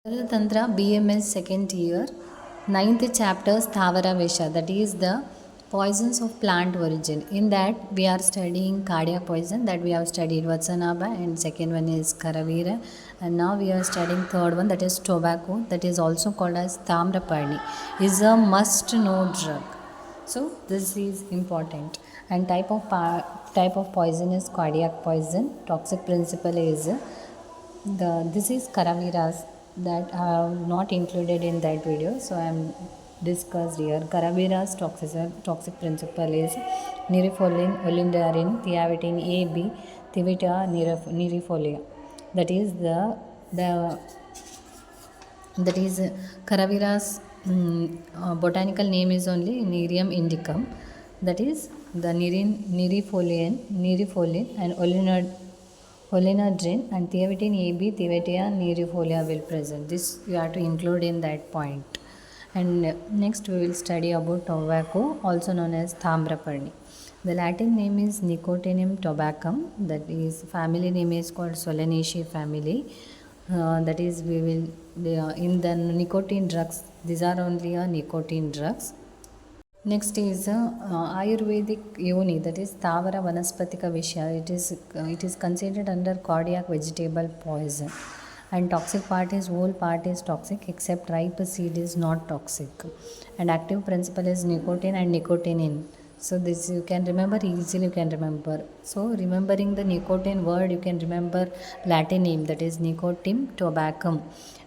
Tantra BMS second year, ninth chapter Sthavara Vesha, that is the poisons of plant origin. In that we are studying cardiac poison, that we have studied Vatsanaba, and second one is Karavira, and now we are studying third one, that is tobacco, that is also called as Tamraparni, is a must know drug. So this is important. And type of poison is cardiac poison. Toxic principle is this is Karaviras that I have not included in that video, so I am discussed here. Karavira's toxic principle is nirifolin, olindarin, thiavetin A, B, thivita, nirifolia. That is the that is Karavira's botanical name is only Nerium indicum. That is the nirifolin, and olinadrin and thiavetin AB, thiavetia nerifolia will present. This you have to include in that point. And next we will study about tobacco, also known as Thamraparni. The Latin name is Nicotinum tabacum. That is family name is called Solanaceae family. That is we will in the nicotine drugs. These are only nicotine drugs. Next is Ayurvedic yoni, that is Thavara Vanaspatika Vishya. It is considered under cardiac vegetable poison. And toxic part is whole part is toxic except ripe seed is not toxic. And active principle is nicotine and nicotinine. So this you can remember easily. You can remember. So remembering the nicotine word, you can remember Latin name, that is Nicotium tabacum,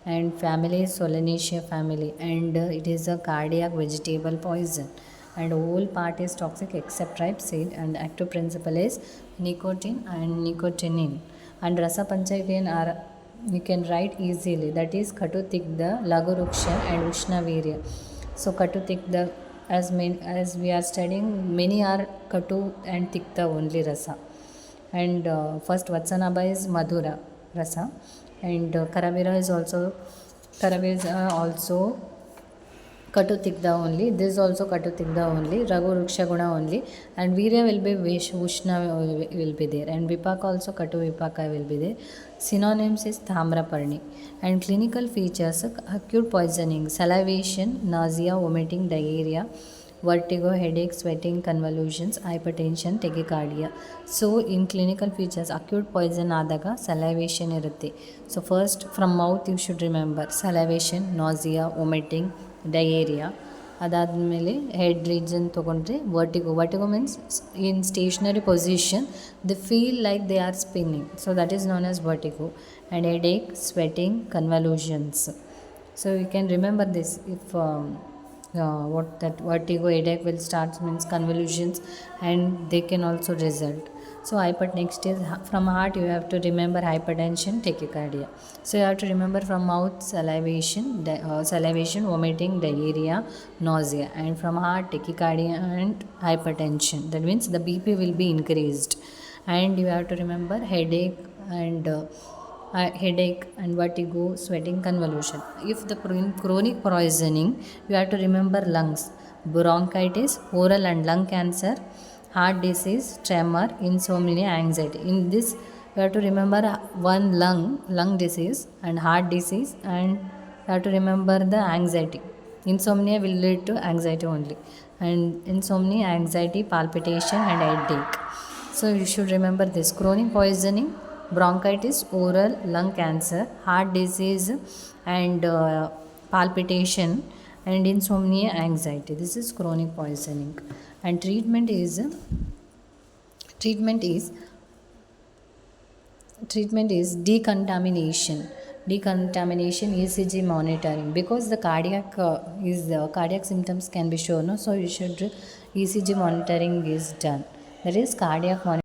and family is Solanaceae family, and it is a cardiac vegetable poison. And whole part is toxic except ripe seed, and active principle is nicotine and nicotinine. And rasa panchayatine are you can write easily, that is Katu Tikda, Lagu Ruksha and Ushna Virya. So Katu Tikda, as we are studying, many are Katu and Tikta only rasa. And first Vatsanaba is Madhura rasa, and Karavira is also Katu Tikda only. This is also Katu Tikda only. Raghu Ruksha Guna only. And Virya will be Ushna will be there. And Vipaka also Katu Vipaka will be there. Synonyms is Thamraparni. And clinical features acute poisoning, salivation, nausea, vomiting, diarrhea, vertigo, headache, sweating, convulsions, hypertension, tachycardia. So in clinical features, acute poison ಆದಾಗ salivation ಇರುತ್ತೆ. So first from mouth you should remember salivation, nausea, vomiting, diarrhoea. ಅದಾದಮೇಲೆ head region ತೊಗೊಂಡ್ರೆ vertigo means in stationary position they feel like they are spinning, so that is known as vertigo. And headache, sweating, convulsions. So you can remember this if what that vertigo, headache will start means convulsions, and they can also result. So next is from heart you have to remember hypertension, tachycardia. So you have to remember from mouth salivation, vomiting, diarrhea, nausea, and from heart tachycardia and hypertension. That means the BP will be increased. And you have to remember headache and vertigo, sweating, convulsion. If the chronic poisoning, you have to remember lungs, bronchitis, oral and lung cancer, heart disease, tremor, insomnia, anxiety. In this you have to remember one lung disease and heart disease, and you have to remember the anxiety. Insomnia will lead to anxiety only, and insomnia, anxiety, palpitation and headache. So you should remember this: chronic poisoning, bronchitis, oral, lung cancer, heart disease, and palpitation, and insomnia, anxiety. This is chronic poisoning. And treatment is decontamination, ECG monitoring, because the cardiac symptoms can be shown, so you should ECG monitoring is done. That is cardiac monitoring.